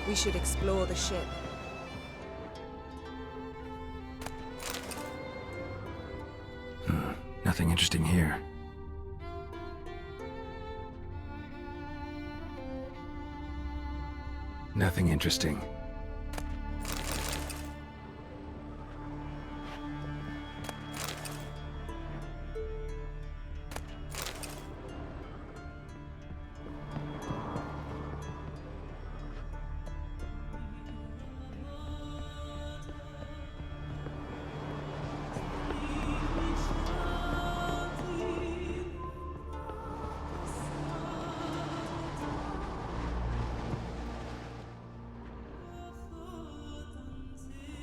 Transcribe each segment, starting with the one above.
We should explore the ship. Nothing interesting here. Nothing interesting.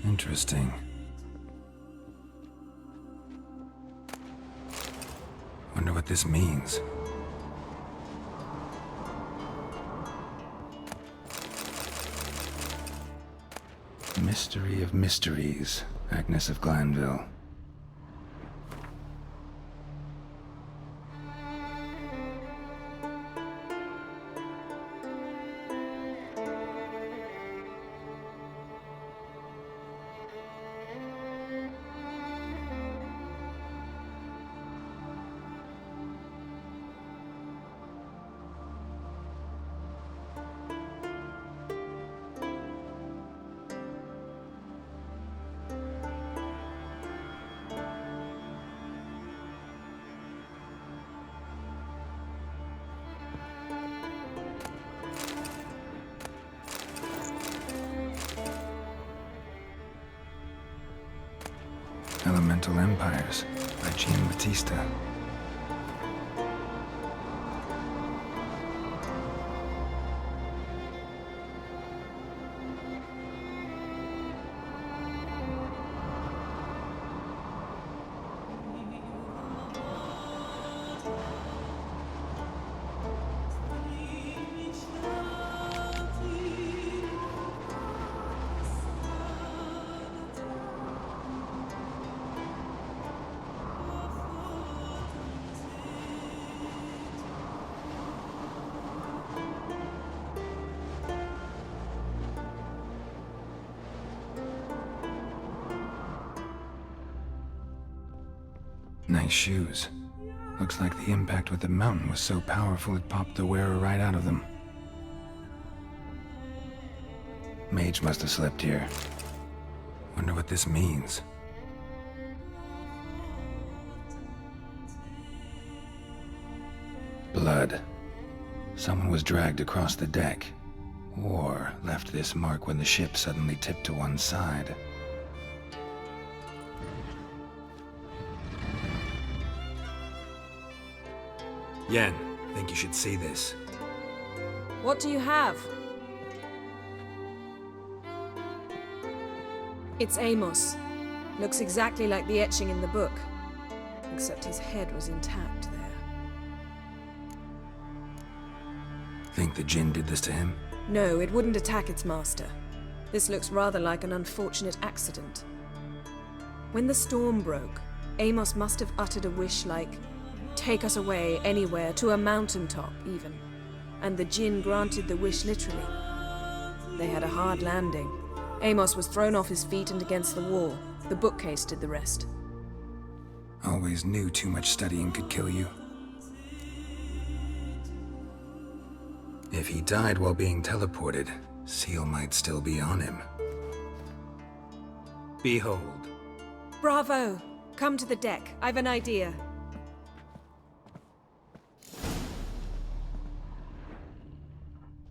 Interesting. Wonder what this means. Mystery of mysteries, Agnes of Glanville. Elemental Empires by Giambattista. Nice shoes. Looks like the impact with the mountain was so powerful it popped the wearer right out of them. Mage must have slept here. Wonder what this means. Blood. Someone was dragged across the deck, or left this mark when the ship suddenly tipped to one side. Yen, think you should see this. What do you have? It's Amos. Looks exactly like the etching in the book. Except his head was intact there. Think the Jinn did this to him? No, it wouldn't attack its master. This looks rather like an unfortunate accident. When the storm broke, Amos must have uttered a wish like, "Take us away, anywhere, to a mountaintop, even." And the Jinn granted the wish literally. They had a hard landing. Amos was thrown off his feet and against the wall. The bookcase did the rest. Always knew too much studying could kill you. If he died while being teleported, Seal might still be on him. Behold. Bravo! Come to the deck. I've an idea.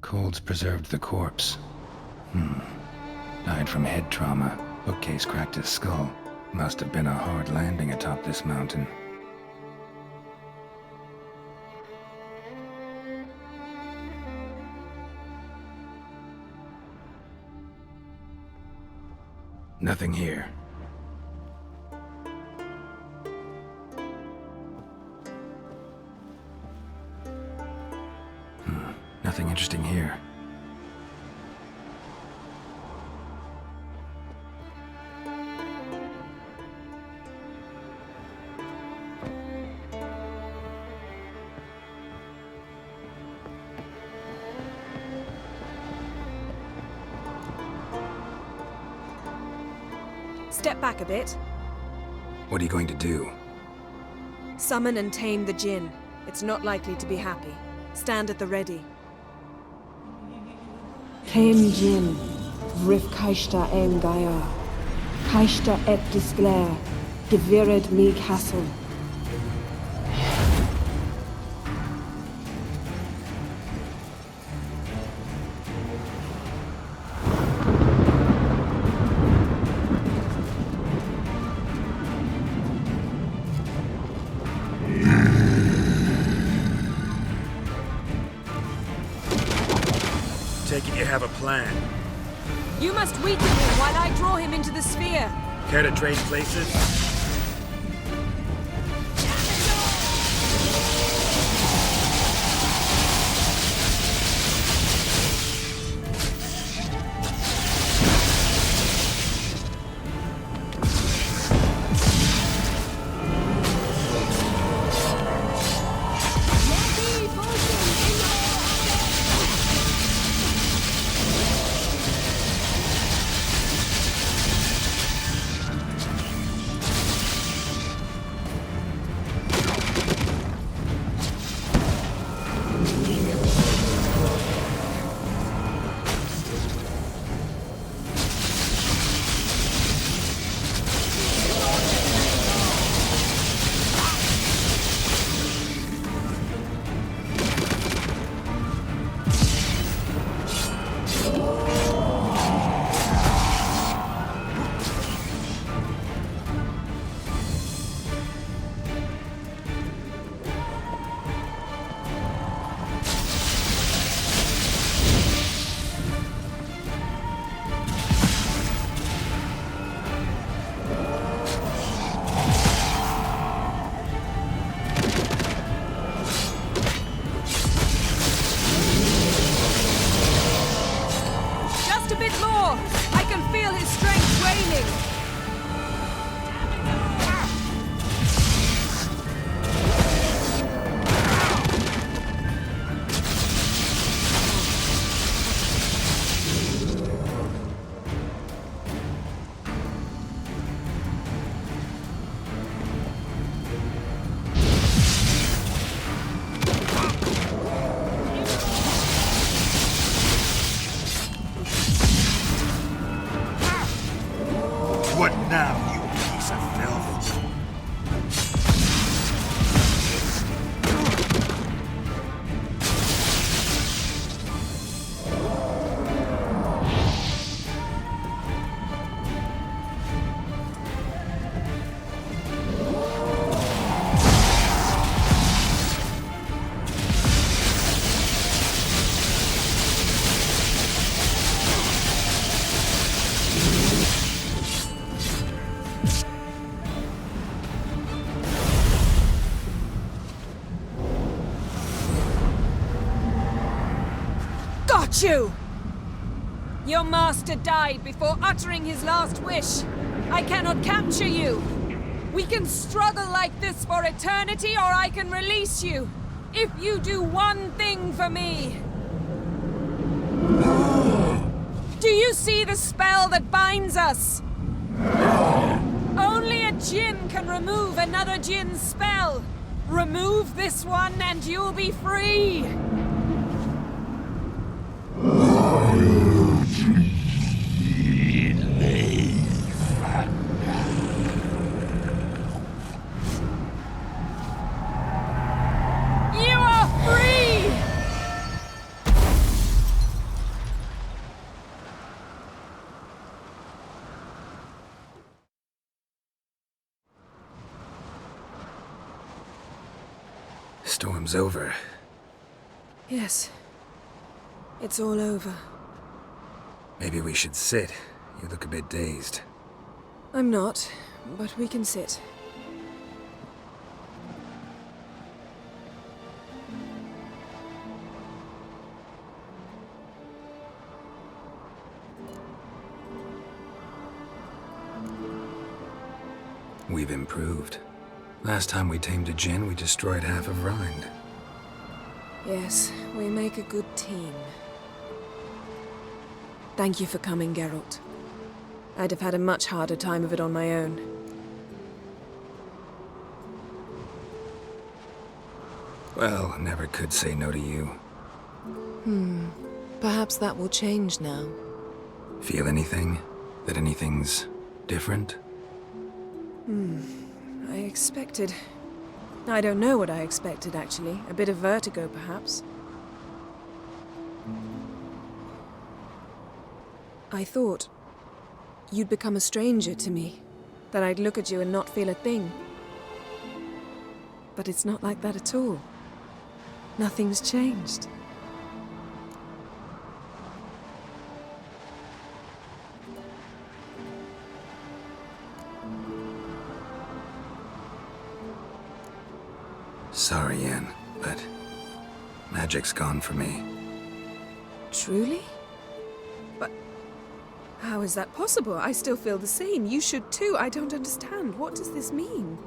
Colds preserved the corpse. Died from head trauma. Bookcase cracked his skull. Must have been a hard landing atop this mountain. Nothing here. Nothing interesting here. Step back a bit. What are you going to do? Summon and tame the Jinn. It's not likely to be happy. Stand at the ready. Tame Jinn, Vrif Kaishta en Gaia. Kaishta et Disglair, Gevired me Castle. Take it you have a plan. You must weaken him while I draw him into the sphere. Care to trade places? What now, you piece of filth? Got you! Your master died before uttering his last wish. I cannot capture you. We can struggle like this for eternity, or I can release you. If you do one thing for me. Do you see the spell that binds us? Only a Jinn can remove another Jinn's spell. Remove this one and you'll be free. You are free! Storm's over. Yes. It's all over. Maybe we should sit. You look a bit dazed. I'm not, but we can sit. We've improved. Last time we tamed a Jinn, we destroyed half of Rind. Yes, we make a good team. Thank you for coming, Geralt. I'd have had a much harder time of it on my own. Well, never could say no to you. Perhaps that will change now. Feel anything? That anything's different? I expected... I don't know what I expected, actually. A bit of vertigo, perhaps. I thought you'd become a stranger to me. That I'd look at you and not feel a thing. But it's not like that at all. Nothing's changed. Sorry, Yen, but magic's gone for me. Truly? But how is that possible? I still feel the same. You should too. I don't understand. What does this mean?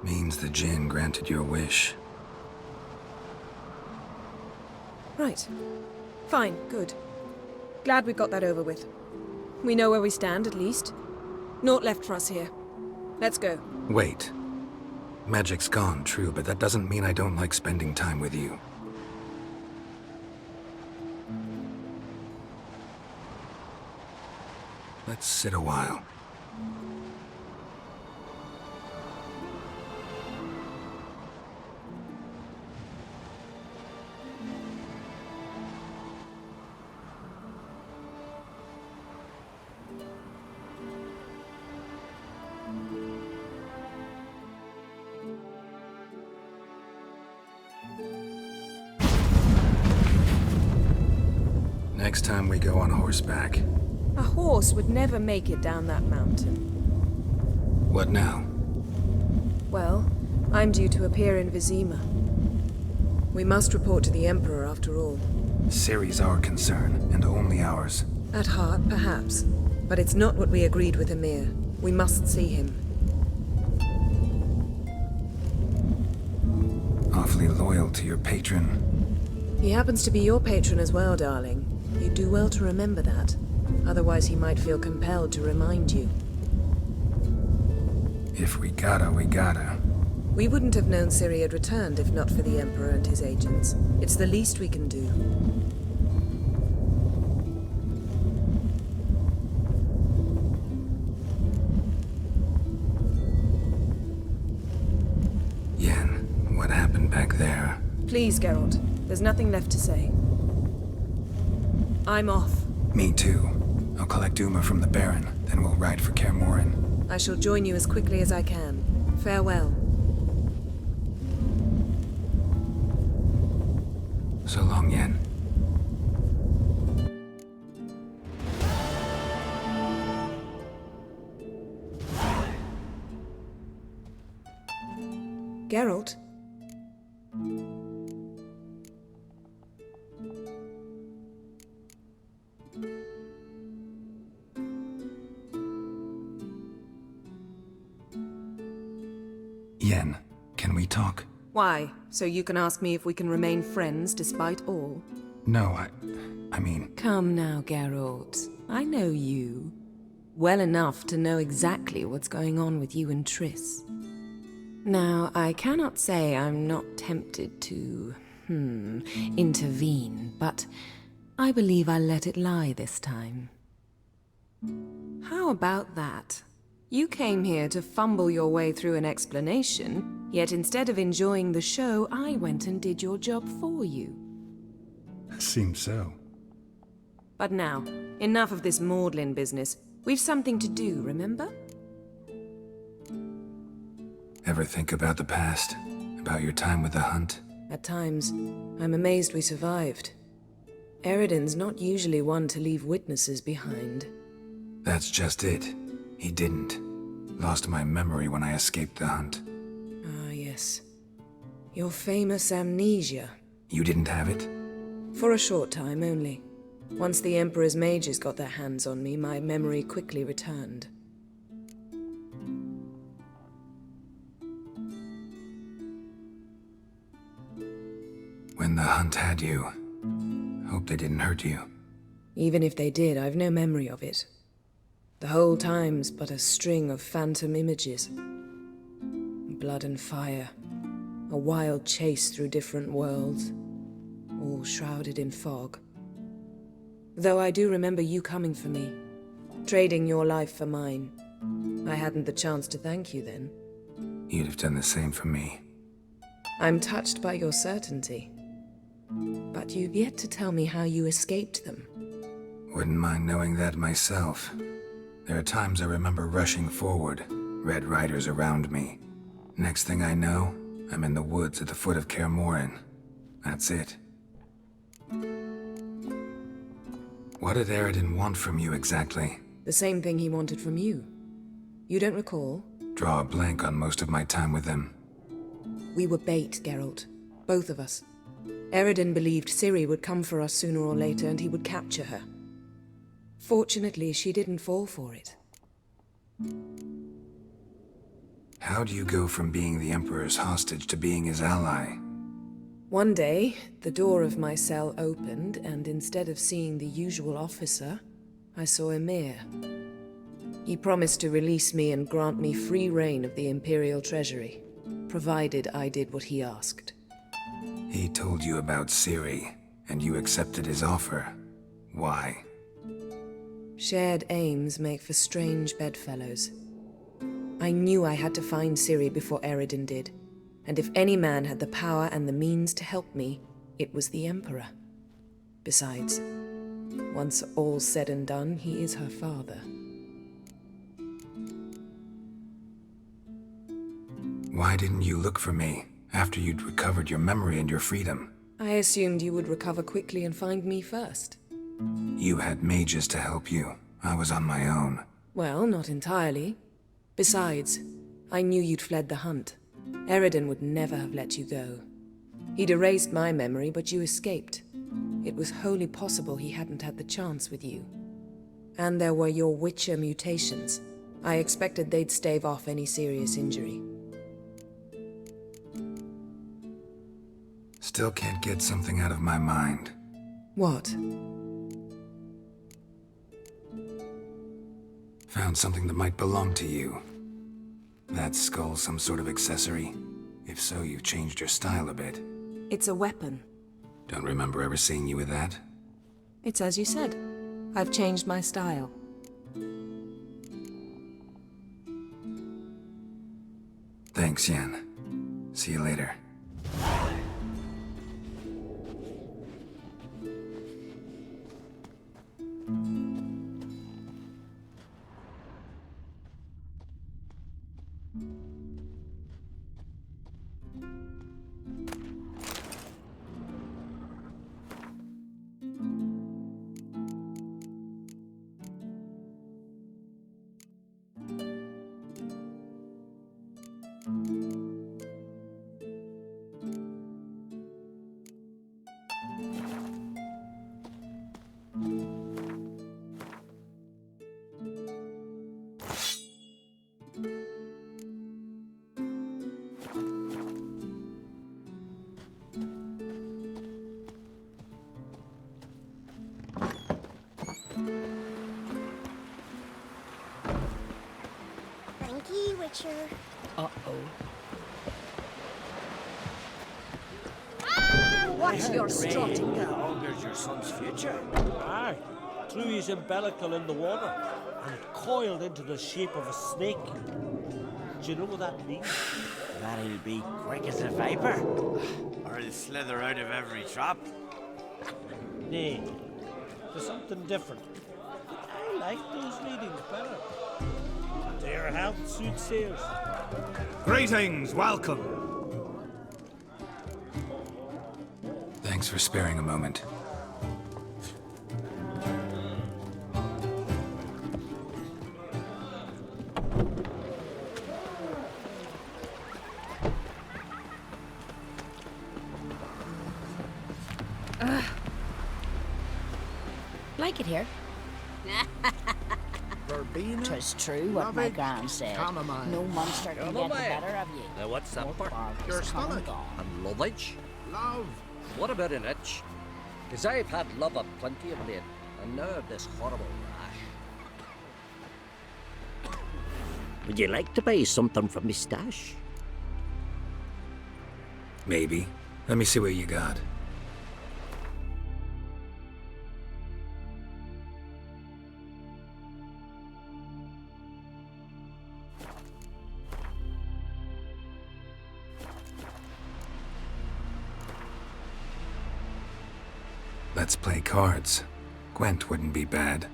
Means the Jinn granted your wish. Right. Fine. Good. Glad we got that over with. We know where we stand, at least. Naught left for us here. Let's go. Wait. Magic's gone, true, but that doesn't mean I don't like spending time with you. Let's sit a while. Next time we go on horseback. A horse would never make it down that mountain. What now? Well, I'm due to appear in Vizima. We must report to the Emperor after all. Ciri's our concern, and only ours. At heart, perhaps. But it's not what we agreed with Emir. We must see him. Awfully loyal to your patron. He happens to be your patron as well, darling. You do well to remember that. Otherwise he might feel compelled to remind you. If we gotta, we gotta. We wouldn't have known Ciri had returned if not for the Emperor and his agents. It's the least we can do. Yen, what happened back there? Please, Geralt. There's nothing left to say. I'm off. Me too. I'll collect Uma from the Baron, then we'll ride for Kaer Morhen. I shall join you as quickly as I can. Farewell. So long, Yen. Geralt? Yen, can we talk? Why? So you can ask me if we can remain friends despite all? No, I mean... Come now, Geralt. I know you. Well enough to know exactly what's going on with you and Triss. Now, I cannot say I'm not tempted to, intervene, but I believe I'll let it lie this time. How about that? You came here to fumble your way through an explanation, yet instead of enjoying the show, I went and did your job for you. Seems so. But now, enough of this maudlin business. We've something to do, remember? Ever think about the past? About your time with the Hunt? At times, I'm amazed we survived. Eridan's not usually one to leave witnesses behind. That's just it. He didn't. Lost my memory when I escaped the Hunt. Ah, yes. Your famous amnesia. You didn't have it? For a short time only. Once the Emperor's mages got their hands on me, my memory quickly returned. When the Hunt had you, hope they didn't hurt you. Even if they did, I've no memory of it. The whole time's but a string of phantom images. Blood and fire. A wild chase through different worlds. All shrouded in fog. Though I do remember you coming for me. Trading your life for mine. I hadn't the chance to thank you then. You'd have done the same for me. I'm touched by your certainty. But you've yet to tell me how you escaped them. Wouldn't mind knowing that myself. There are times I remember rushing forward, Red Riders around me. Next thing I know, I'm in the woods at the foot of Kaer Morhen. That's it. What did Eredin want from you exactly? The same thing he wanted from you. You don't recall? Draw a blank on most of my time with him. We were bait, Geralt. Both of us. Eredin believed Ciri would come for us sooner or later and he would capture her. Fortunately, she didn't fall for it. How do you go from being the Emperor's hostage to being his ally? One day, the door of my cell opened, and instead of seeing the usual officer, I saw Emhyr. He promised to release me and grant me free reign of the Imperial Treasury, provided I did what he asked. He told you about Ciri, and you accepted his offer. Why? Shared aims make for strange bedfellows. I knew I had to find Ciri before Eredin did, and if any man had the power and the means to help me, it was the Emperor. Besides, once all's said and done, he is her father. Why didn't you look for me after you'd recovered your memory and your freedom? I assumed you would recover quickly and find me first. You had mages to help you. I was on my own. Well, not entirely. Besides, I knew you'd fled the hunt. Eredin would never have let you go. He'd erased my memory, but you escaped. It was wholly possible he hadn't had the chance with you. And there were your Witcher mutations. I expected they'd stave off any serious injury. Still can't get something out of my mind. What? Found something that might belong to you. That skull some sort of accessory? If so, you've changed your style a bit. It's a weapon. Don't remember ever seeing you with that? It's as you said. I've changed my style. Thanks, Yen. See you later. Thank you, Witcher. What's your strutting? Augurs your son's future. Aye, threw his umbilical in the water, and it coiled into the shape of a snake. Do you know what that means? That he'll be quick as a viper. Or he'll slither out of every trap. Nay, there's something different. I like those readings better. Their health soothsayers. Greetings, welcome. Thanks for sparing a moment. Like it here. Verbena, 'Twas true what my lovage, gran said. chamomile. No monster can get the better of you. Now what's that for? Your stomach. And lovage? Love. What about an itch? 'Cause I've had love of plenty of late, and now I've this horrible rash. Would you like to buy something from me stash? Maybe. Let me see what you got. Let's play cards. Gwent wouldn't be bad.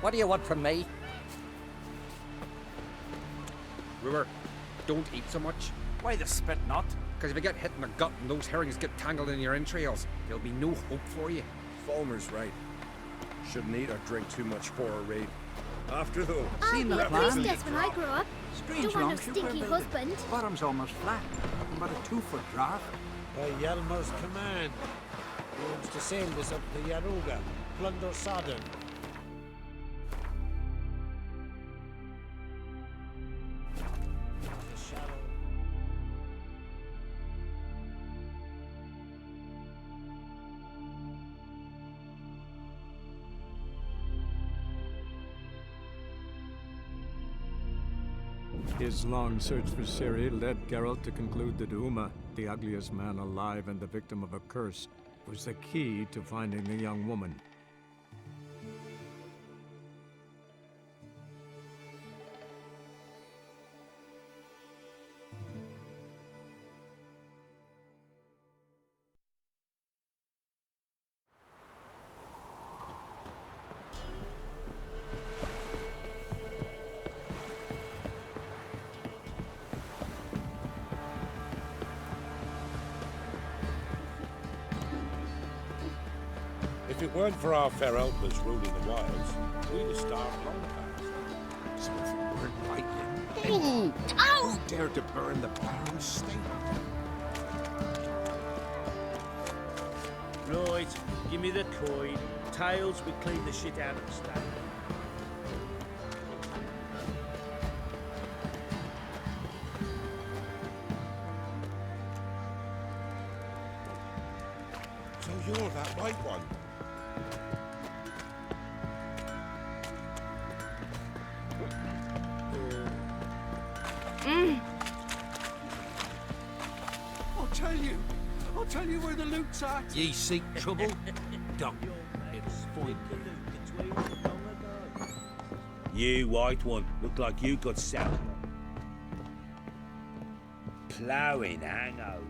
What do you want from me? Brewer, don't eat so much. Why the spit not? Because if you get hit in the gut and those herrings get tangled in your entrails, there'll be no hope for you. Falmer's right. Shouldn't eat or drink too much for a raid. After though. I'll be a priestess when I grow up. Strange Don't want no long stinky husband. Bottom's almost flat. About a 2-foot draught. By Yelmer's command, he wants to sail this up to Yaruga, plunder Sodom. His long search for Ciri led Geralt to conclude that Uma, the ugliest man alive and the victim of a curse, was the key to finding the young woman. If it weren't for our fair helpers ruling the wilds, we'd have starved long past. So if it weren't lightning, who dared to burn the Baron's stable? Right, give me the coin. Tails, we clean the shit out of the stable. So you're that white one. I'll tell you where the loot's at. Ye seek trouble? Don't. It's fine. You white one, look like you got sound. Ploughing hangover.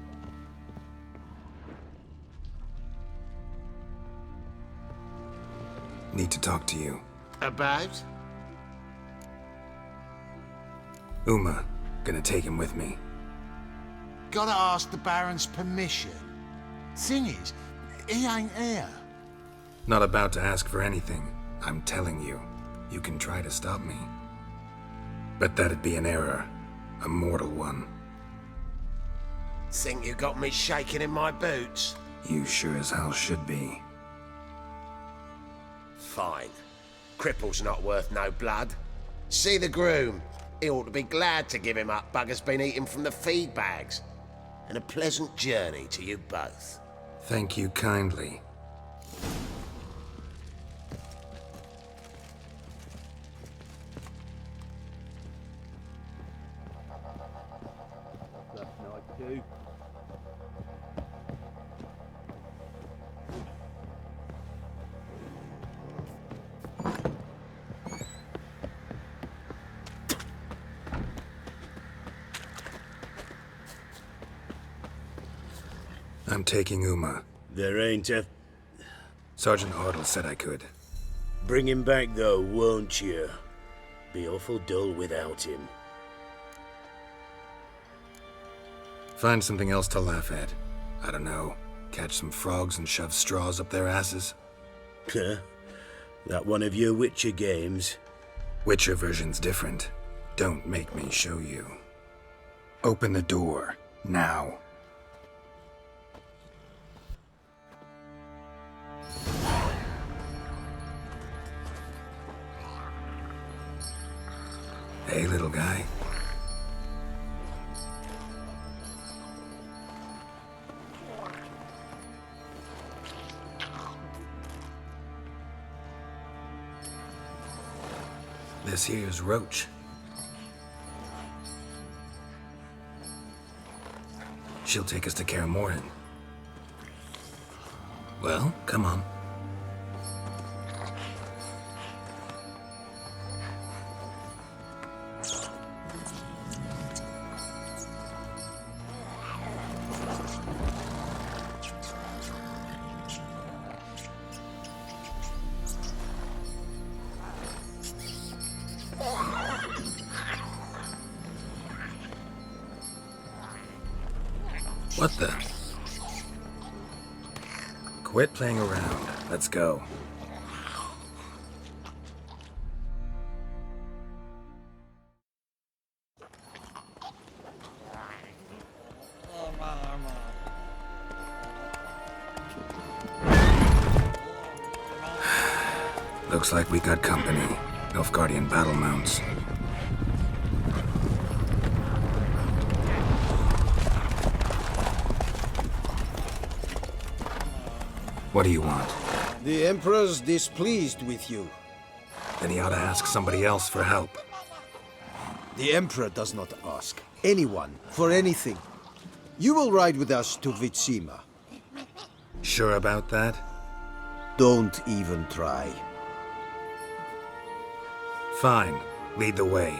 Need to talk to you. About? Uma. Gonna take him with me. Gotta ask the Baron's permission. Thing is, he ain't here. Not about to ask for anything. I'm telling you. You can try to stop me. But that'd be an error. A mortal one. Think you got me shaking in my boots? You sure as hell should be. Fine. Cripple's not worth no blood. See the groom. He ought to be glad to give him up. Bugger's been eating from the feed bags. And a pleasant journey to you both. Thank you kindly. Last night too. I'm taking Uma. There ain't a... Sergeant Ardle said I could. Bring him back though, won't you? Be awful dull without him. Find something else to laugh at. I don't know. Catch some frogs and shove straws up their asses. Huh? That one of your Witcher games? Witcher version's different. Don't make me show you. Open the door. Now. Hey, little guy. This here's Roach. She'll take us to Kaer Morhen. Well, come on. What the? Quit playing around. Let's go. Looks like we got company. Nilfgaardian battle mounts. What do you want? The Emperor's displeased with you. Then he ought to ask somebody else for help. The Emperor does not ask anyone for anything. You will ride with us to Vitsima. Sure about that? Don't even try. Fine. Lead the way.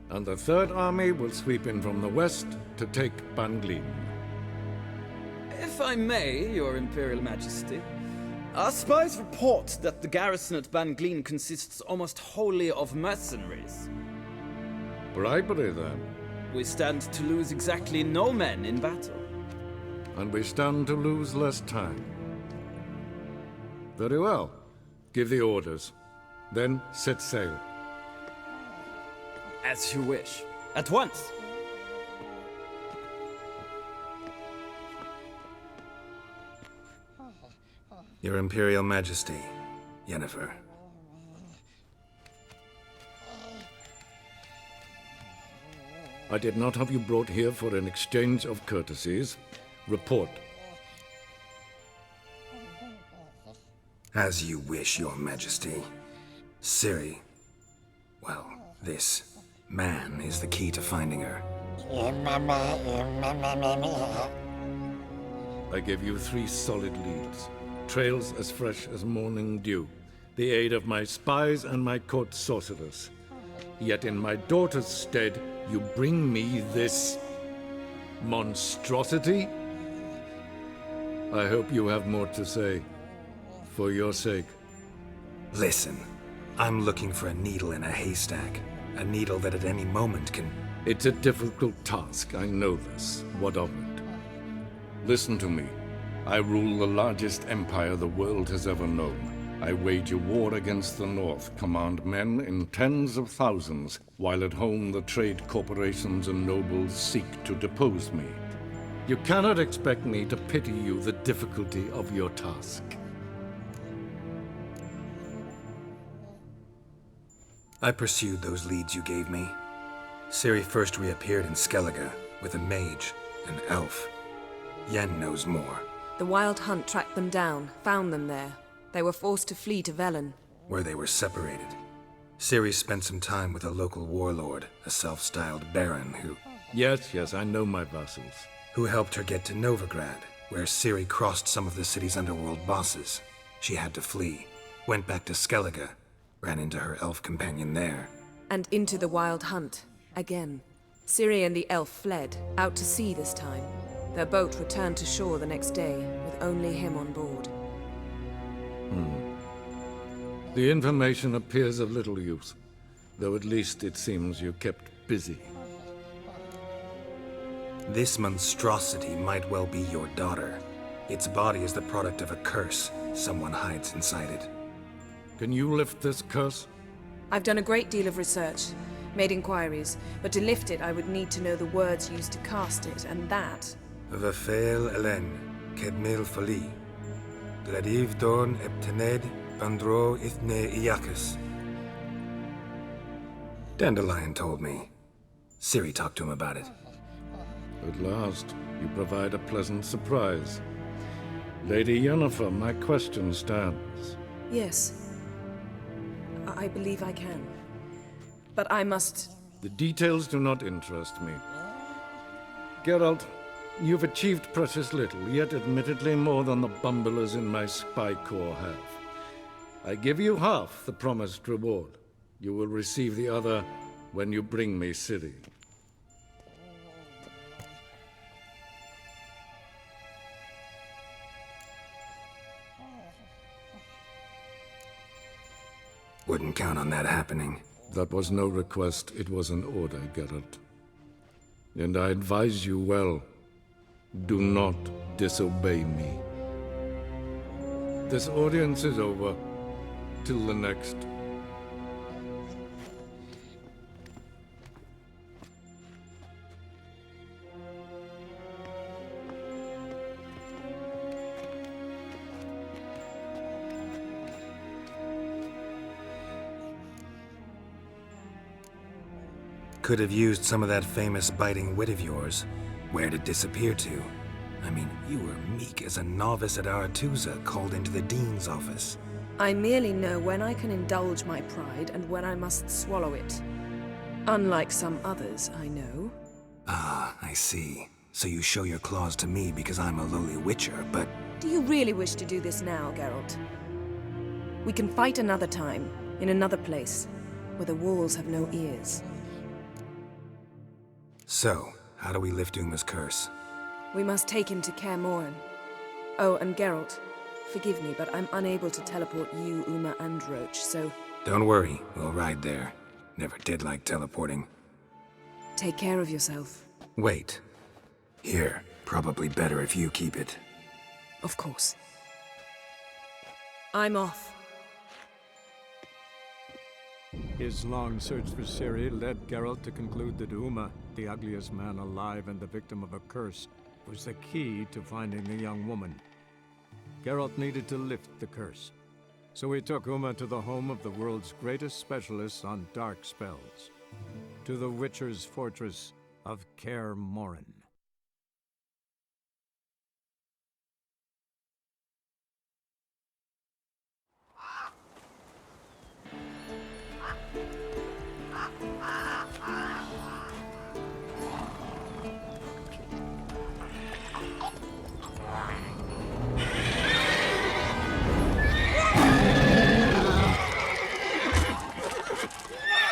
and the Third Army will sweep in from the west to take Banglin. If I may, Your Imperial Majesty, our spies report that the garrison at Banglin consists almost wholly of mercenaries. Bribery, then. We stand to lose exactly no men in battle. And we stand to lose less time. Very well. Give the orders. Then set sail. As you wish. At once. Your Imperial Majesty, Yennefer. I did not have you brought here for an exchange of courtesies. Report. As you wish, Your Majesty. Ciri, well, this man is the key to finding her. I gave you 3 solid leads. Trails as fresh as morning dew. The aid of my spies and my court sorcerers. Yet in my daughter's stead, you bring me this monstrosity? I hope you have more to say. For your sake. Listen, I'm looking for a needle in a haystack. A needle that at any moment can... It's a difficult task, I know this. What of it? Listen to me. I rule the largest empire the world has ever known. I wage a war against the North, command men in tens of thousands, while at home the trade corporations and nobles seek to depose me. You cannot expect me to pity you the difficulty of your task. I pursued those leads you gave me. Ciri first reappeared in Skellige with a mage, an elf. Yen knows more. The Wild Hunt tracked them down, found them there. They were forced to flee to Velen, where they were separated. Ciri spent some time with a local warlord, a self-styled baron who... Yes, I know my vassals. Who helped her get to Novigrad, where Ciri crossed some of the city's underworld bosses. She had to flee, went back to Skellige, ran into her elf companion there. and into the Wild Hunt, again. Ciri and the elf fled, out to sea this time. Their boat returned to shore the next day, with only him on board. The information appears of little use, though at least it seems you kept busy. This monstrosity might well be your daughter. Its body is the product of a curse someone hides inside it. Can you lift this curse? I've done a great deal of research, made inquiries, but to lift it I would need to know the words used to cast it, and that... Vafel Elen, Kedmil Fali, Gladiv Dorn Eptened, Bandro Ithne Iacus. Dandelion told me. Ciri talked to him about it. At last, you provide a pleasant surprise. Lady Yennefer, my question stands. Yes. I believe I can. But I must... The details do not interest me. Geralt, you've achieved precious little, yet admittedly more than the bumblers in my spy corps have. I give you half the promised reward. You will receive the other when you bring me Ciri. Wouldn't count on that happening. That was no request, it was an order, Geralt. And I advise you well, do not disobey me. This audience is over. Till the next. Could have used some of that famous biting wit of yours. Where'd it disappear to? I mean, you were meek as a novice at Aretuza called into the Dean's office. I merely know when I can indulge my pride and when I must swallow it. Unlike some others, I know. Ah, I see. So you show your claws to me because I'm a lowly witcher, but... Do you really wish to do this now, Geralt? We can fight another time, in another place, where the walls have no ears. So, how do we lift Uma's curse? We must take him to Kaer Morhen. Oh, and Geralt, forgive me, but I'm unable to teleport you, Uma, and Roach, so... Don't worry, we'll ride there. Never did like teleporting. Take care of yourself. Wait. Here, probably better if you keep it. Of course. I'm off. His long search for Ciri led Geralt to conclude that Uma, the ugliest man alive and the victim of a curse, was the key to finding the young woman. Geralt needed to lift the curse, so he took Uma to the home of the world's greatest specialists on dark spells, to the Witcher's fortress of Kaer Morhen.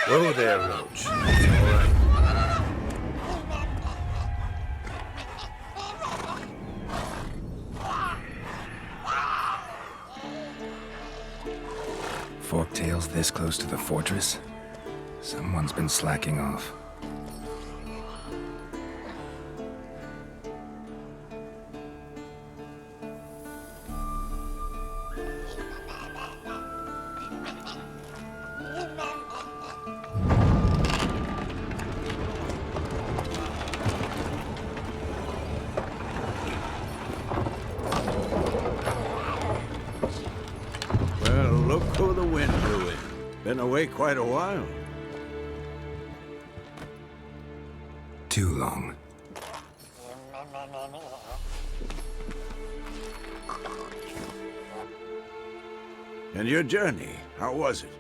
Whoa there, Roach. It's all right. Forktail's this close to the fortress? Someone's been slacking off. Well, look who the wind blew in. Been away quite a while. Too long. And your journey, how was it?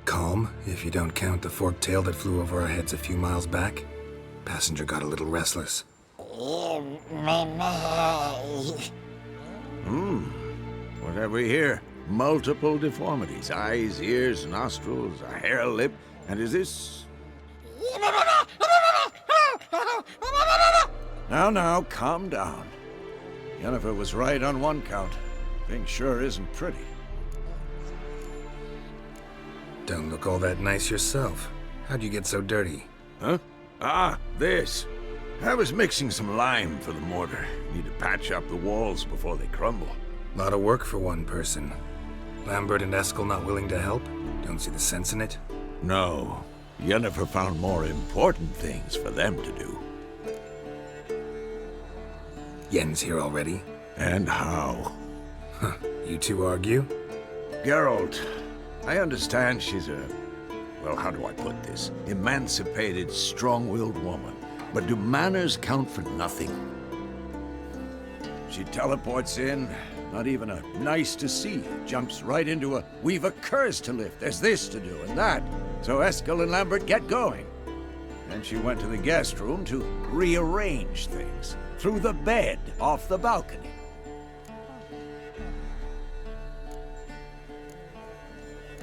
Calm, if you don't count the forktail that flew over our heads a few miles back. Passenger got a little restless. What have we here? Multiple deformities. Eyes, ears, nostrils, a hair lip. And is this... Now, calm down. Yennefer was right on one count. Thing sure isn't pretty. Don't look all that nice yourself. How'd you get so dirty? Huh? Ah, this. I was mixing some lime for the mortar. Need to patch up the walls before they crumble. Lot of work for one person. Lambert and Eskel not willing to help? Don't see the sense in it? No. Yennefer found more important things for them to do. Yen's here already? And how? Huh. You two argue? Geralt, I understand she's a... well, how do I put this? Emancipated, strong-willed woman. But do manners count for nothing? She teleports in, not even a nice to see. Jumps right into a, we've a curse to lift, there's this to do and that. So Eskel and Lambert get going. And she went to the guest room to rearrange things. Through the bed, off the balcony.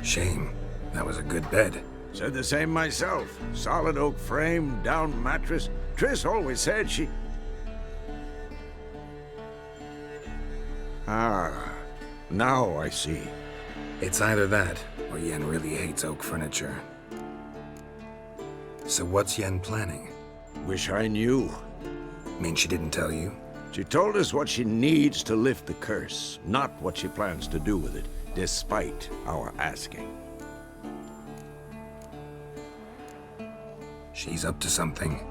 Shame. That was a good bed. Said the same myself. Solid oak frame, down mattress. Triss always said she... Ah, now I see. It's either that, or Yen really hates oak furniture. So what's Yen planning? Wish I knew. Mean she didn't tell you? She told us what she needs to lift the curse, not what she plans to do with it, despite our asking. She's up to something.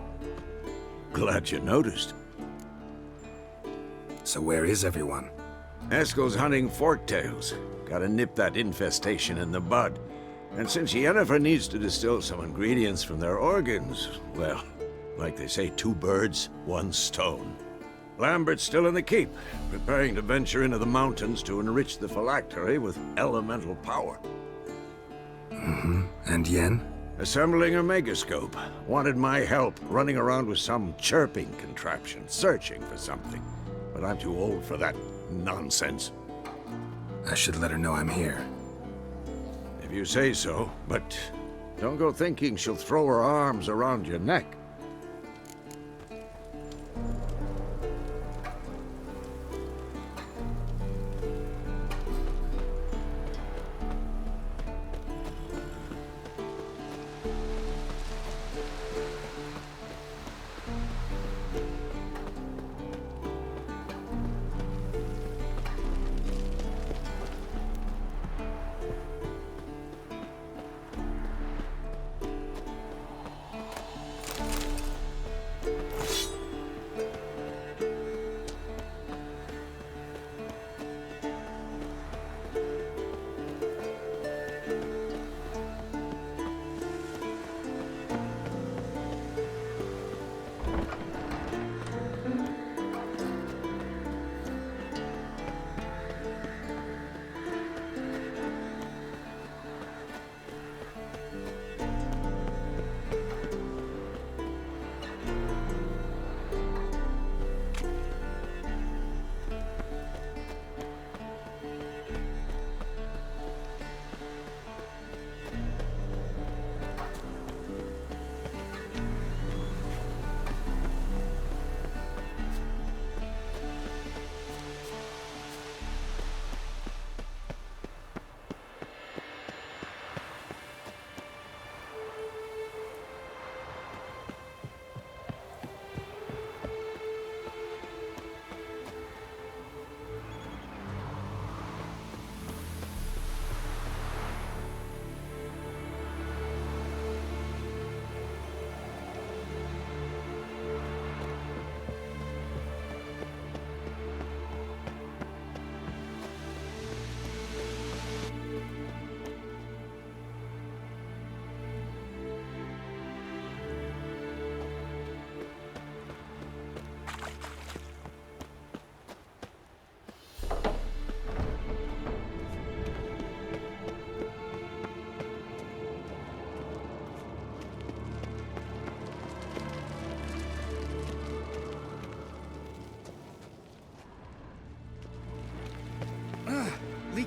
Glad you noticed. So where is everyone? Eskel's hunting forktails. Gotta nip that infestation in the bud. And since Yennefer needs to distill some ingredients from their organs, well, like they say, 2 birds, 1 stone. Lambert's still in the keep, preparing to venture into the mountains to enrich the phylactery with elemental power. Mm-hmm. And Yen? Assembling a megascope. Wanted my help running around with some chirping contraption, searching for something. But I'm too old for that nonsense. I should let her know I'm here. If you say so, but don't go thinking she'll throw her arms around your neck.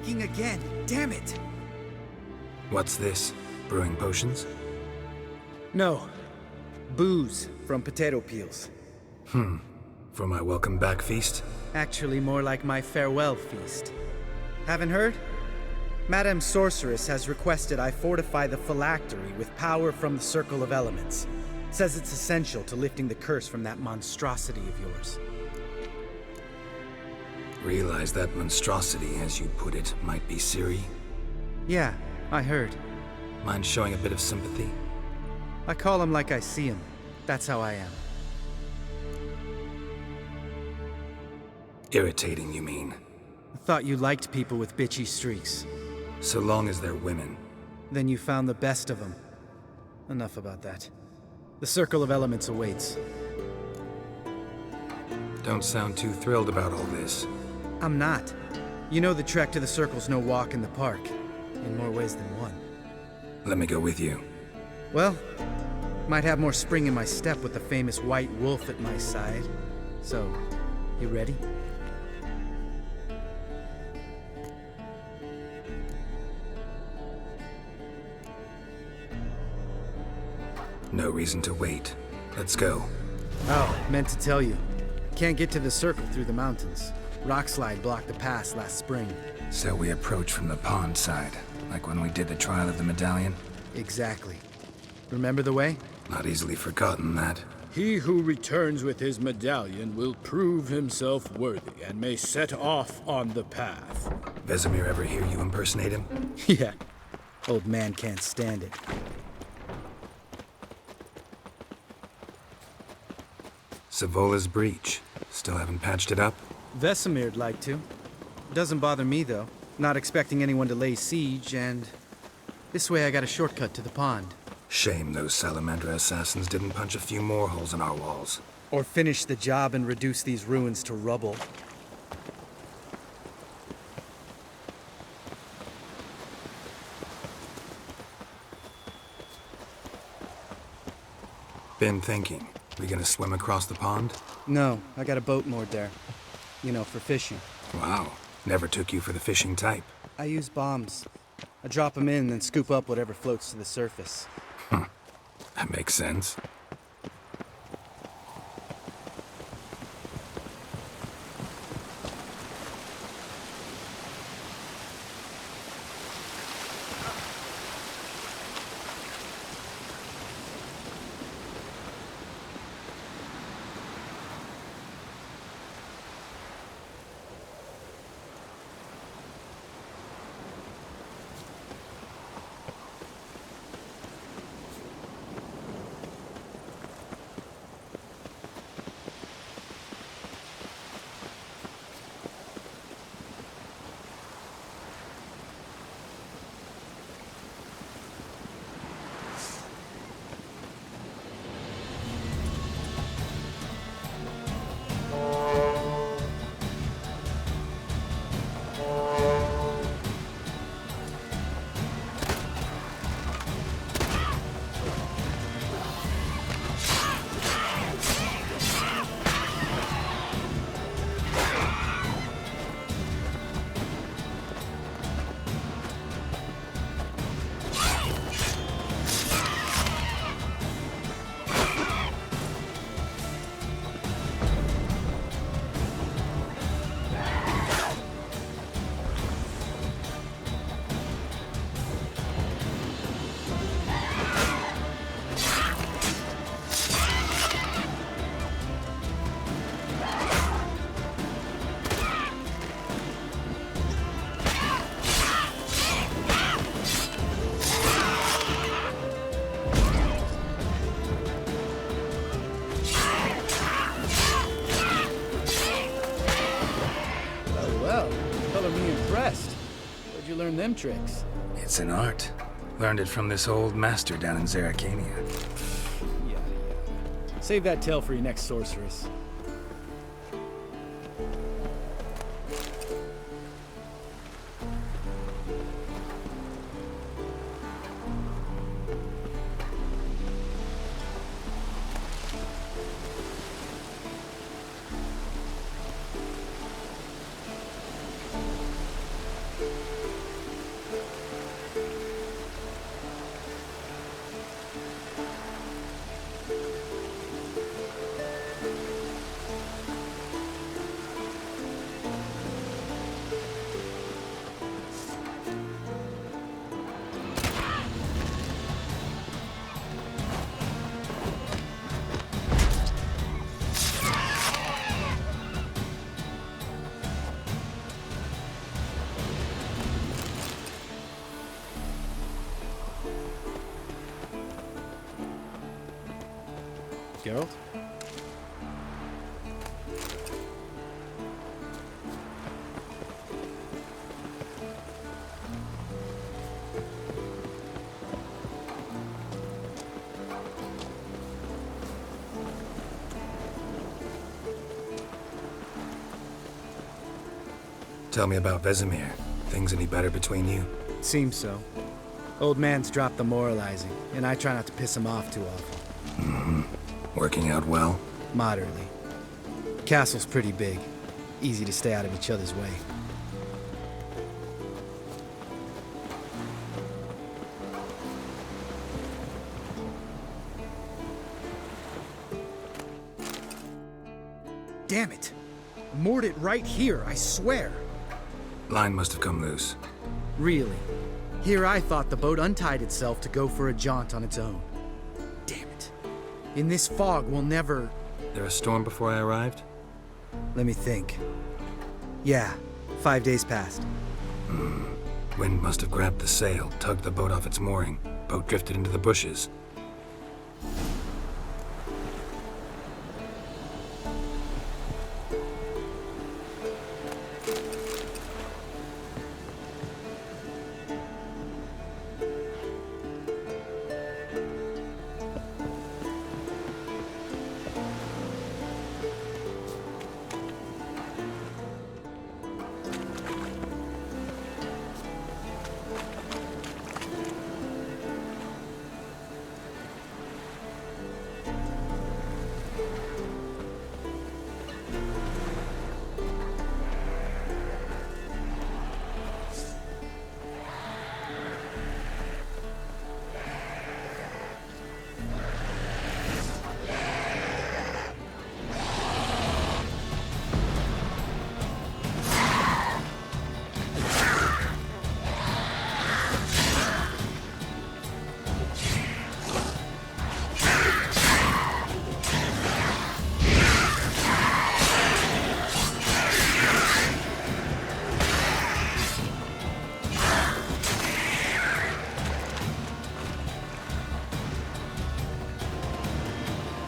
leaking again. Damn it! What's this? Brewing potions? No. Booze from potato peels. For my welcome back feast? Actually, more like my farewell feast. Haven't heard? Madame Sorceress has requested I fortify the phylactery with power from the Circle of Elements. Says it's essential to lifting the curse from that monstrosity of yours. Realize that monstrosity, as you put it, might be Ciri? Yeah, I heard. Mind showing a bit of sympathy? I call him like I see him. That's how I am. Irritating, you mean? I thought you liked people with bitchy streaks. So long as they're women. Then you found the best of them. Enough about that. The Circle of Elements awaits. Don't sound too thrilled about all this. I'm not. You know the trek to the Circle's no walk in the park. In more ways than one. Let me go with you. Well, might have more spring in my step with the famous White Wolf at my side. So, you ready? No reason to wait. Let's go. Oh, meant to tell you. Can't get to the Circle through the mountains. Rockslide blocked the pass last spring. So we approach from the pond side, like when we did the trial of the medallion? Exactly. Remember the way? Not easily forgotten, that. He who returns with his medallion will prove himself worthy and may set off on the path. Vesemir ever hear you impersonate him? Yeah. Old man can't stand it. Savola's breach. Still haven't patched it up? Vesemir'd like to. Doesn't bother me, though. Not expecting anyone to lay siege, and... this way I got a shortcut to the pond. Shame those Salamandra assassins didn't punch a few more holes in our walls. Or finish the job and reduce these ruins to rubble. Been thinking. We gonna swim across the pond? No, I got a boat moored there. You know, for fishing. Wow. Never took you for the fishing type. I use bombs. I drop them in, then scoop up whatever floats to the surface. That makes sense. Learn them tricks. It's an art. Learned it from this old master down in Zerrikania. Yeah. Save that tale for your next sorceress. Geralt? Tell me about Vesemir. Things any better between you? Seems so. Old man's dropped the moralizing, and I try not to piss him off too often. Mm-hmm. Working out well? Moderately. Castle's pretty big. Easy to stay out of each other's way. Damn it! Moored it right here, I swear! Line must have come loose. Really? Here I thought the boat untied itself to go for a jaunt on its own. Damn it. In this fog, we'll never... There a storm before I arrived? Let me think. Yeah, 5 days passed. Wind must have grabbed the sail, tugged the boat off its mooring. Boat drifted into the bushes.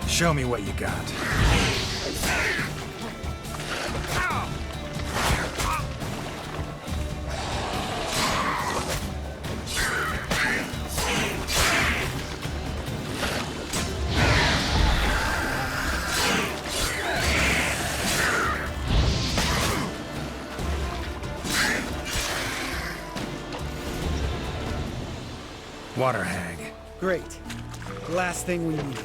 Show me what you got. Water hag. Great. Last thing we needed.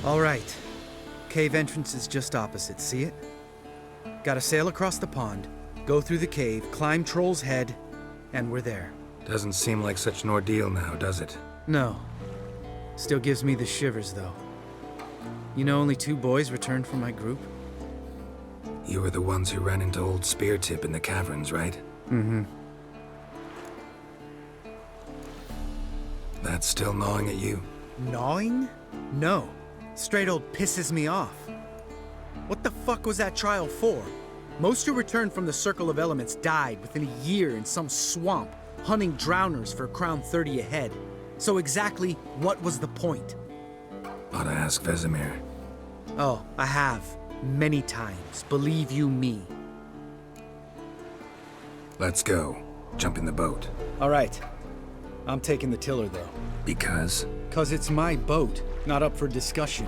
All right. Cave entrance is just opposite, see it? Gotta sail across the pond, go through the cave, climb Troll's Head, and we're there. Doesn't seem like such an ordeal now, does it? No. Still gives me the shivers, though. You know only 2 boys returned from my group? You were the ones who ran into old Speartip in the caverns, right? Mm-hmm. That's still gnawing at you? Gnawing? No. Straight old pisses me off. What the fuck was that trial for? Most who returned from the Circle of Elements died within a year in some swamp, hunting drowners for a crown 30 a head. So exactly what was the point? Ought to ask Vesemir. Oh, I have. Many times. Believe you me. Let's go. Jump in the boat. All right. I'm taking the tiller, though. Because? 'Cause it's my boat, not up for discussion.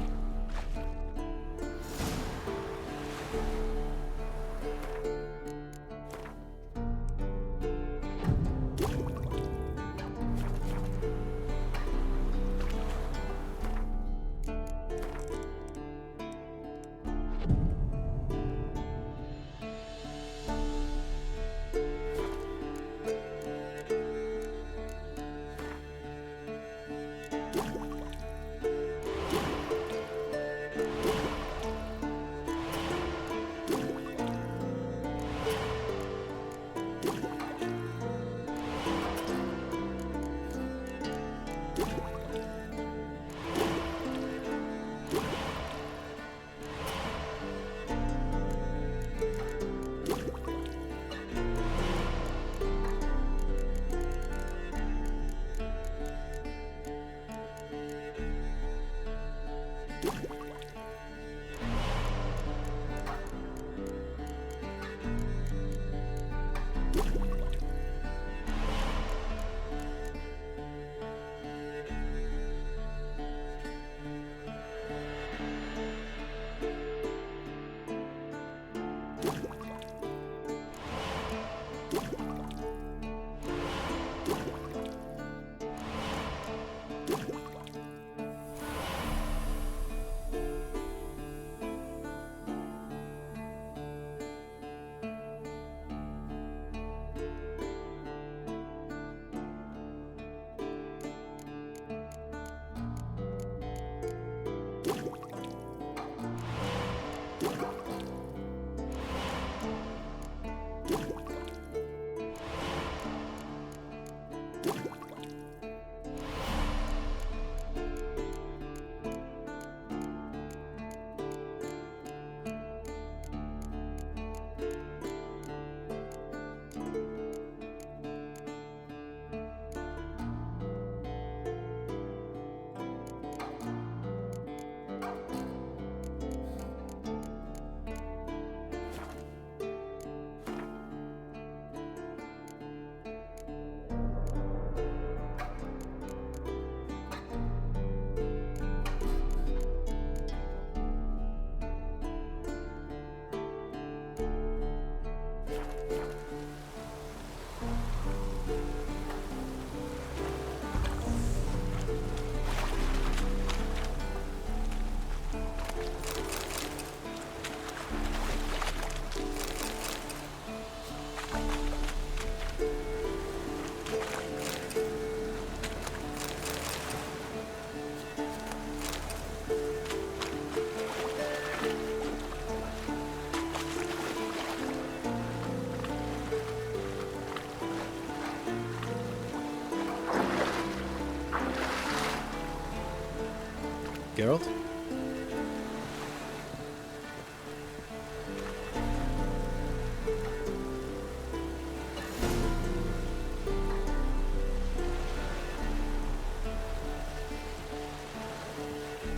Geralt?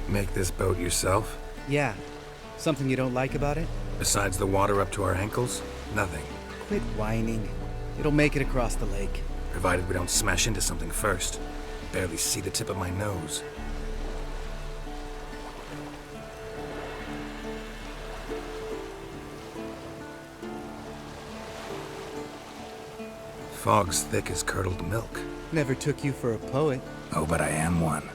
Make this boat yourself? Yeah. Something you don't like about it? Besides the water up to our ankles? Nothing. Quit whining. It'll make it across the lake. Provided we don't smash into something first. Barely see the tip of my nose. Fog's thick as curdled milk. Never took you for a poet. Oh, but I am one.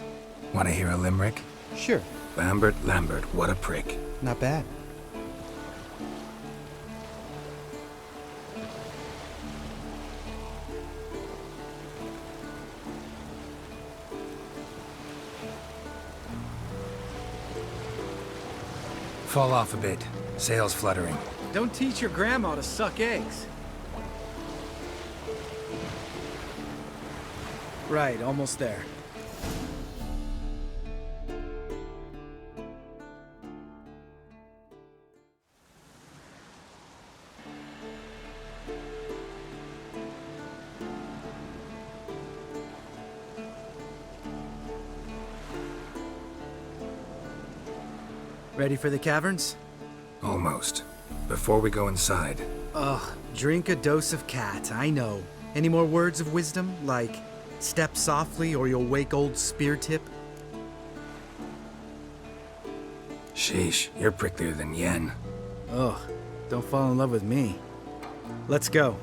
Want to hear a limerick? Sure. Lambert, Lambert, what a prick. Not bad. Fall off a bit. Sails fluttering. Don't teach your grandma to suck eggs. Right, almost there. Ready for the caverns? Almost. Before we go inside. Ugh, drink a dose of cat, I know. Any more words of wisdom, like step softly or you'll wake old Speartip? Sheesh, you're pricklier than Yen. Ugh, don't fall in love with me. Let's go.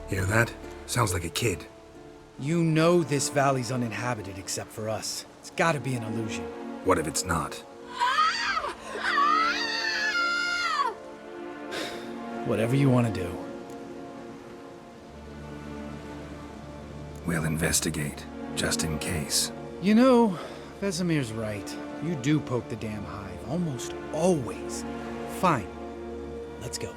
Hear that? Sounds like a kid. You know this valley's uninhabited except for us. It's gotta be an illusion. What if it's not? Whatever you want to do. We'll investigate, just in case. You know, Vesemir's right. You do poke the damn hive, almost always. Fine. Let's go.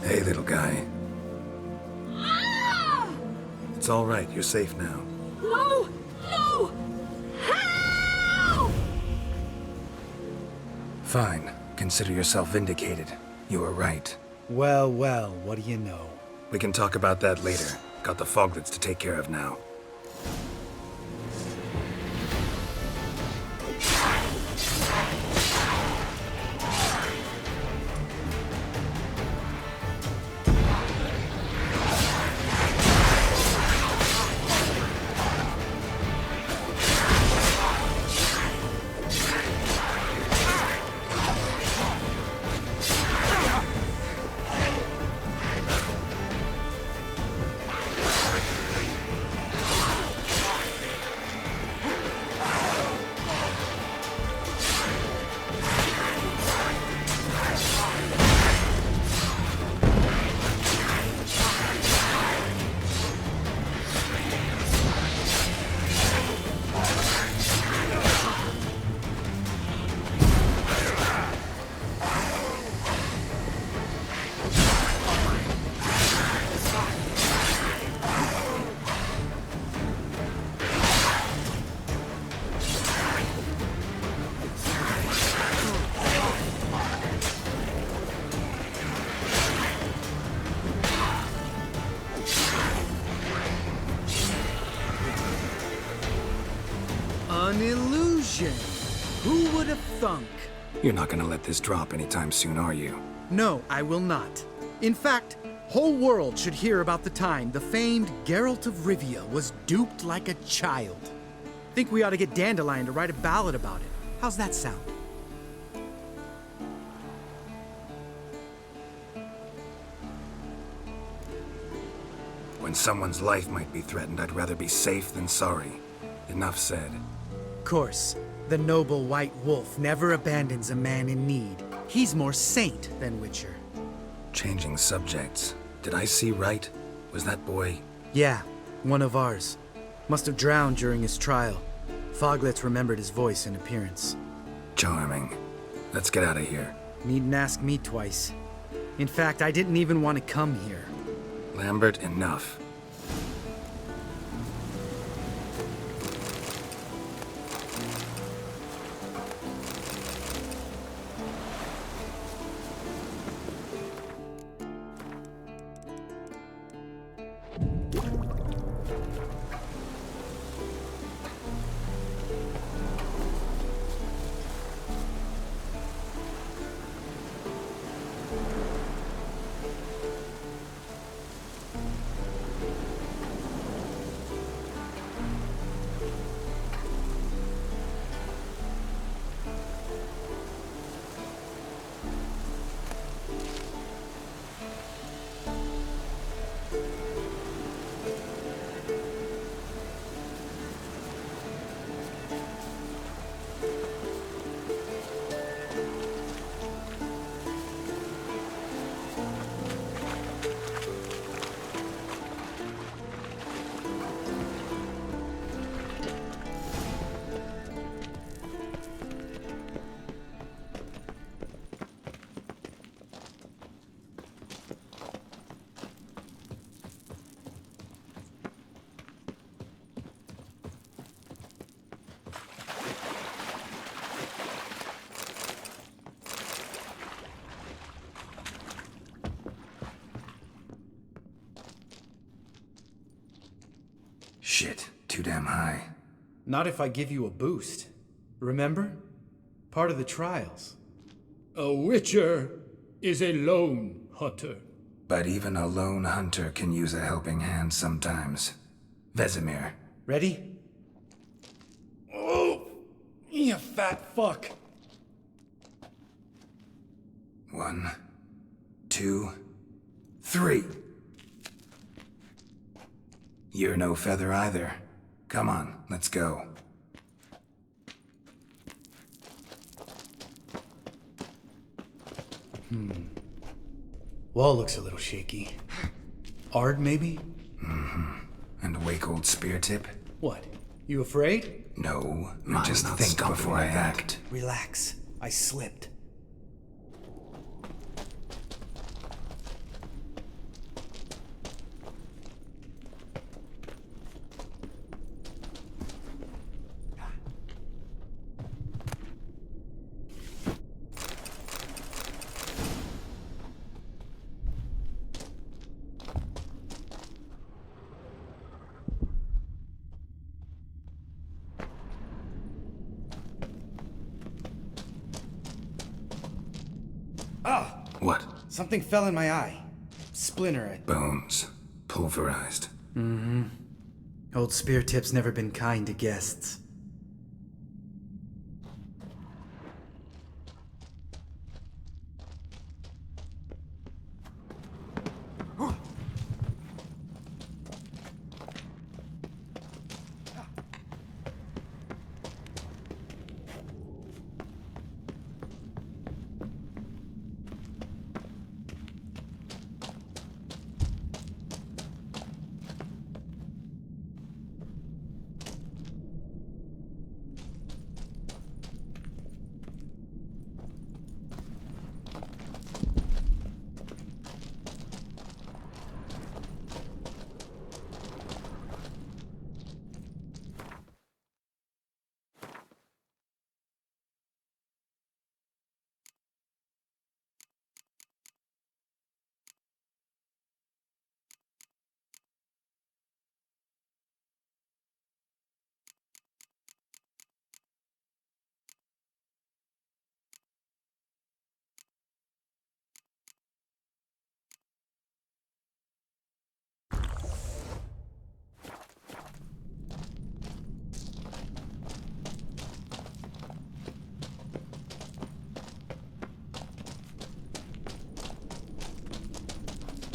Hey little guy. It's all right. You're safe now. No! No! Help! Fine. Consider yourself vindicated. You were right. Well, well, what do you know? We can talk about that later. Got the Foglets to take care of now. An illusion! Who would have thunk? You're not gonna let this drop anytime soon, are you? No, I will not. In fact, whole world should hear about the time the famed Geralt of Rivia was duped like a child. Think we ought to get Dandelion to write a ballad about it. How's that sound? When someone's life might be threatened, I'd rather be safe than sorry. Enough said. Of course, the noble white wolf never abandons a man in need. He's more saint than Witcher. Changing subjects. Did I see right? Was that boy? Yeah, one of ours. Must have drowned during his trial. Foglets remembered his voice and appearance. Charming. Let's get out of here. Needn't ask me twice. In fact, I didn't even want to come here. Lambert, enough. Shit, too damn high. Not if I give you a boost. Remember? Part of the trials. A Witcher is a lone hunter. But even a lone hunter can use a helping hand sometimes. Vesemir. Ready? Oh, you fat fuck. 1, 2, 3. You're no feather either. Come on, let's go. Wall looks a little shaky. Ard, maybe? Mm-hmm. And wake old spear tip? What? You afraid? No, I just think before I act. Relax. I slipped. Ah! What? Something fell in my eye. Splinter. Bones. Pulverized. Mm-hmm. Old Spear Tip's never been kind to guests.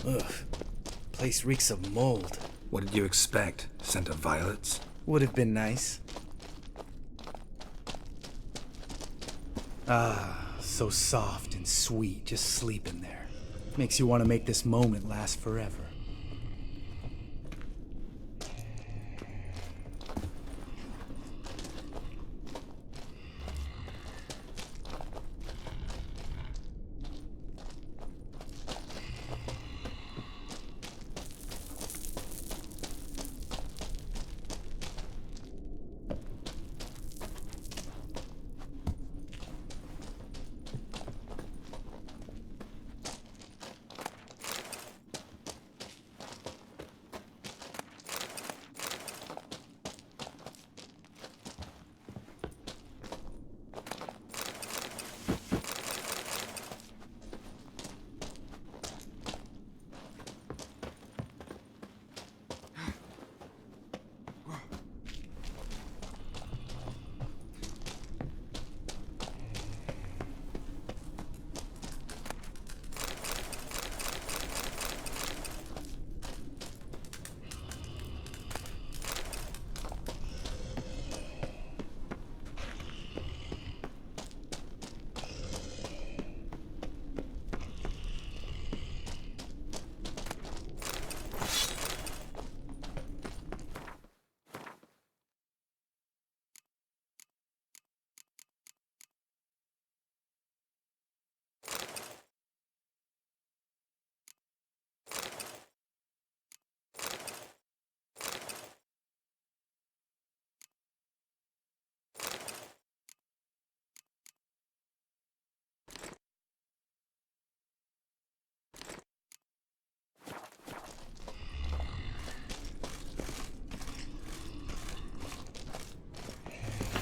Ugh. Place reeks of mold. What did you expect? Scent of violets? Would have been nice. Ah, so soft and sweet, just sleeping there. Makes you want to make this moment last forever.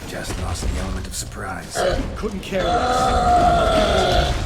Just lost the element of surprise. Couldn't care less.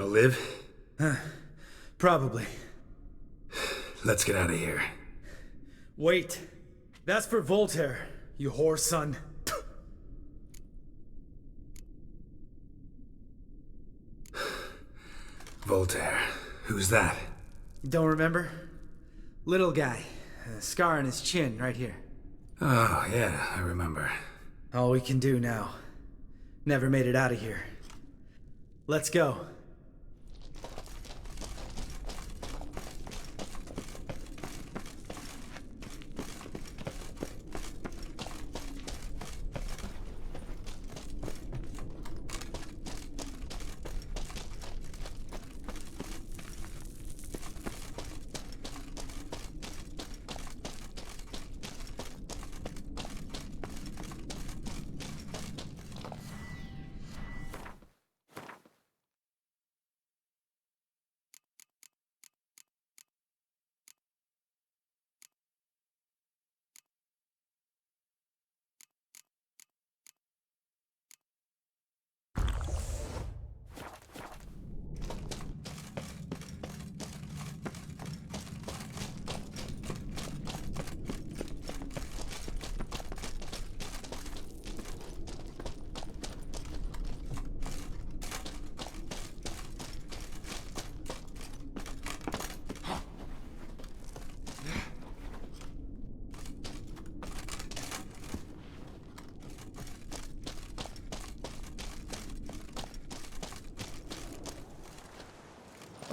gonna live? Probably. Let's get out of here. Wait. That's for Voltaire, you whore son. Voltaire. Who's that? Don't remember? Little guy. A scar on his chin, right here. Oh, yeah, I remember. All we can do now. Never made it out of here. Let's go.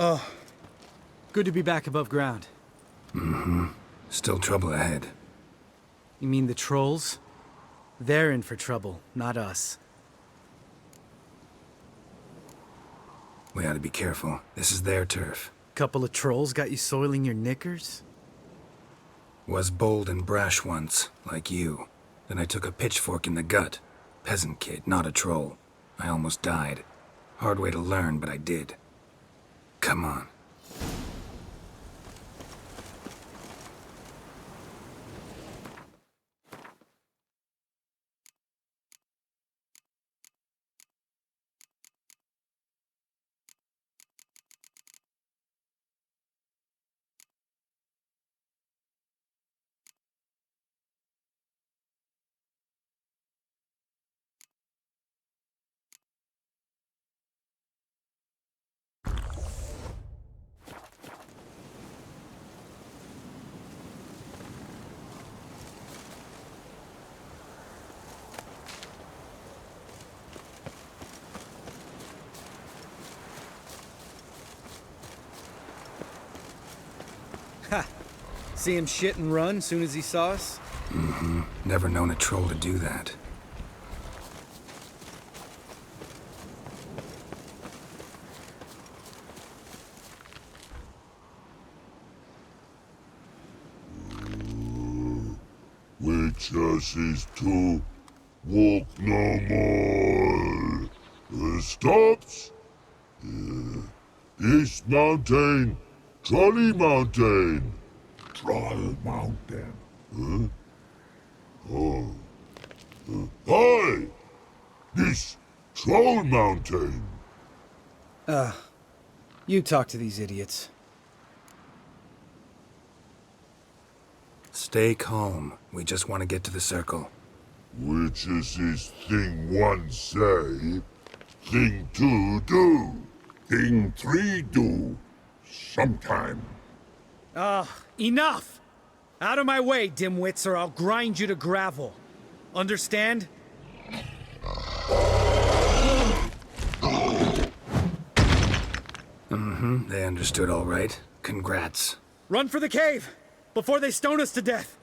Oh, good to be back above ground. Mm-hmm. Still trouble ahead. You mean the trolls? They're in for trouble, not us. We ought to be careful. This is their turf. Couple of trolls got you soiling your knickers? Was bold and brash once, like you. Then I took a pitchfork in the gut. Peasant kid, not a troll. I almost died. Hard way to learn, but I did. Come on. Ha! See him shit and run soon as he saw us? Mm-hmm. Never known a troll to do that. Witches is to walk no more. Stops. East Mountain. Trolley Mountain. Troll Mountain. Huh? Oh. Hi! This Troll Mountain. You talk to these idiots. Stay calm. We just want to get to the circle. Which is this thing one say, thing two do, thing three do, sometime. Enough! Out of my way, dimwits, or I'll grind you to gravel. Understand? Mm-hmm. They understood all right. Congrats. Run for the cave! Before they stone us to death!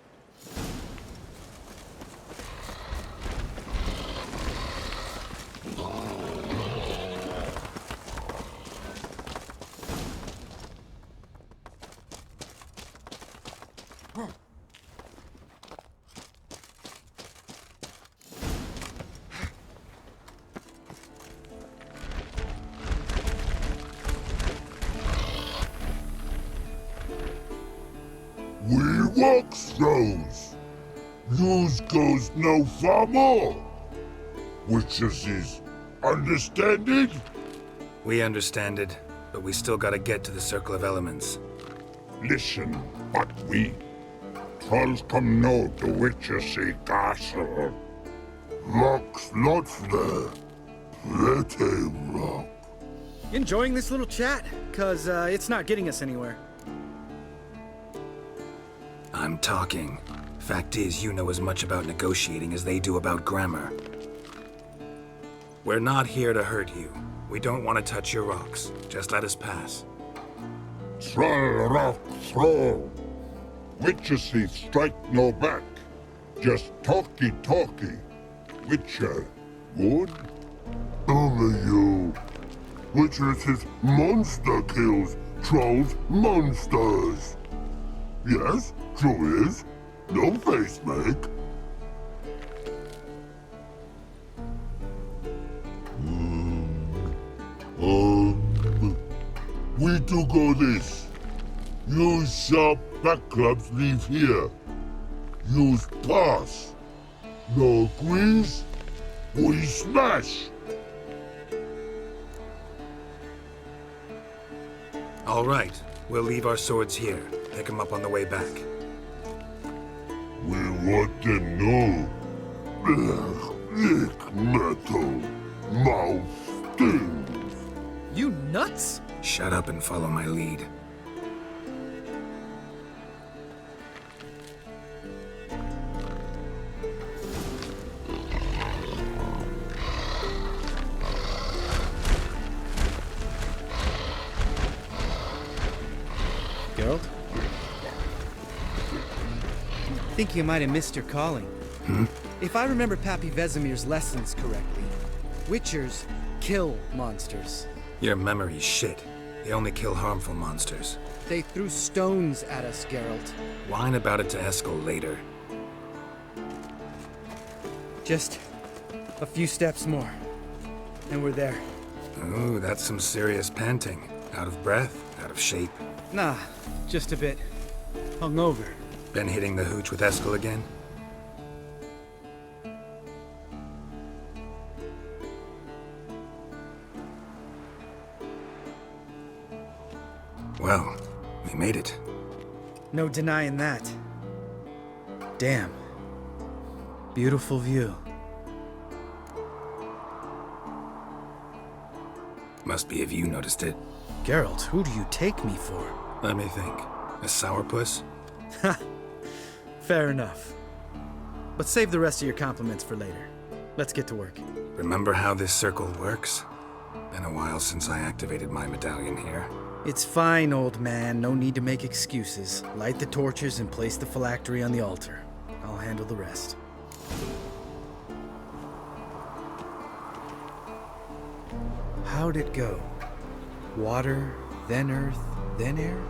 We walk throws. News goes no far more. Which is understanding? We understand it, but we still gotta get to the Circle of Elements. Listen, but we trolls come know the Witcher castle. Rocks lots there. Pretty rock. Enjoying this little chat? Cause it's not getting us anywhere. I'm talking. Fact is, you know as much about negotiating as they do about grammar. We're not here to hurt you. We don't want to touch your rocks. Just let us pass. Troll rock throw. Witcher strike no back. Just talky. Witcher, good? Only you. Witcher monster kills trolls monsters. Yes, true is. No face make. We do go this. Use sharp backups leave here. Use pass. No agrees? We smash. All right. We'll leave our swords here. Pick them up on the way back. We want them know. Lick metal. Mouth stings. You nuts? Shut up and follow my lead. Geralt? I think you might have missed your calling. If I remember Pappy Vesemir's lessons correctly, Witchers kill monsters. Your memory's shit. They only kill harmful monsters. They threw stones at us, Geralt. Whine about it to Eskel later. Just a few steps more, and we're there. Ooh, that's some serious panting. Out of breath? Out of shape? Nah, just a bit. Hungover. Been hitting the hooch with Eskel again? Well, we made it. No denying that. Damn. Beautiful view. Must be if you noticed it. Geralt, who do you take me for? Let me think. A sourpuss? Ha! Fair enough. But save the rest of your compliments for later. Let's get to work. Remember how this circle works? Been a while since I activated my medallion here. It's fine, old man. No need to make excuses. Light the torches and place the phylactery on the altar. I'll handle the rest. How'd it go? Water, then earth, then air?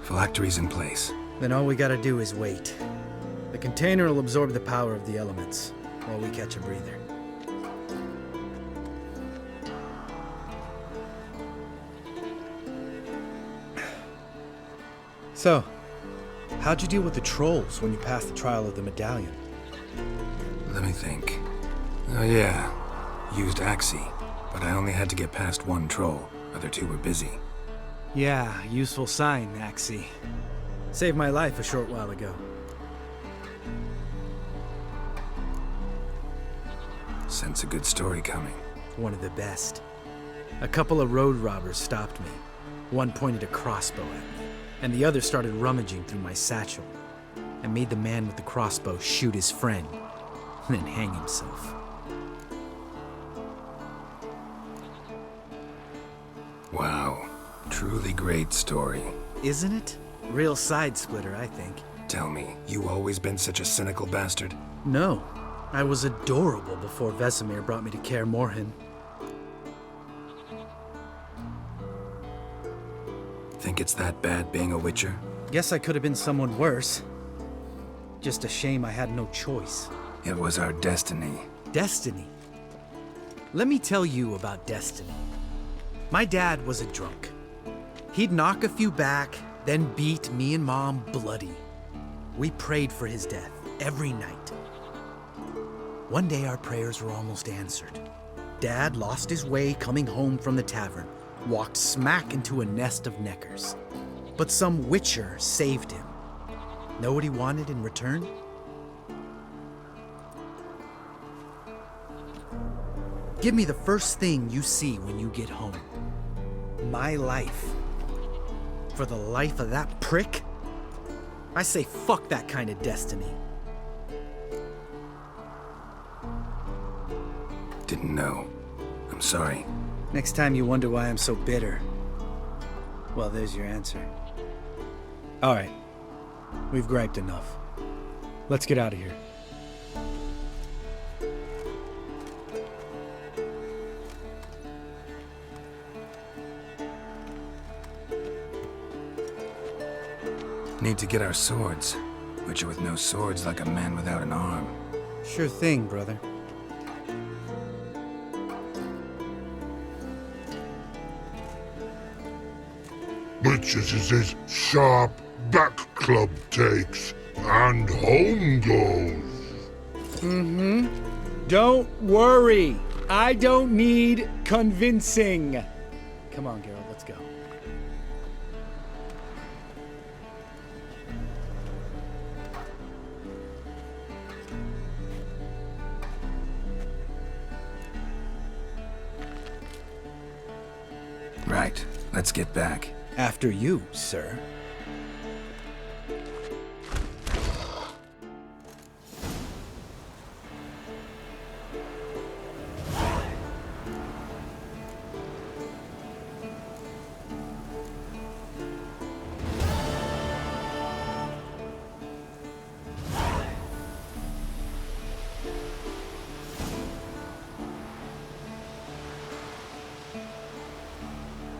Phylactery's in place. Then all we gotta do is wait. The container will absorb the power of the elements, while we catch a breather. So, how'd you deal with the trolls when you passed the trial of the medallion? Let me think. Oh yeah, used Axii, but I only had to get past one troll. Other two were busy. Yeah, useful sign, Axii. Saved my life a short while ago. Sense a good story coming. One of the best. A couple of road robbers stopped me. One pointed a crossbow at me, and the other started rummaging through my satchel. I made the man with the crossbow shoot his friend, then hang himself. Wow. Truly great story. Isn't it? Real side splitter, I think. Tell me, you always been such a cynical bastard? No. I was adorable before Vesemir brought me to Kaer Morhen. Think it's that bad being a Witcher? Guess I could have been someone worse. Just a shame I had no choice. It was our destiny. Destiny? Let me tell you about destiny. My dad was a drunk. He'd knock a few back, then beat me and Mom bloody. We prayed for his death every night. One day our prayers were almost answered. Dad lost his way coming home from the tavern, walked smack into a nest of neckers. But some Witcher saved him. Know what he wanted in return? Give me the first thing you see when you get home. My life. For the life of that prick? I say fuck that kind of destiny. Didn't know. I'm sorry. Next time you wonder why I'm so bitter, well, there's your answer. All right. We've griped enough. Let's get out of here. Need to get our swords. Witcher with no swords like a man without an arm. Sure thing, brother. Witches is his sharp back club takes, and home goes. Mm-hmm. Don't worry. I don't need convincing. Come on, Geralt, let's go. Right. Let's get back. After you, sir.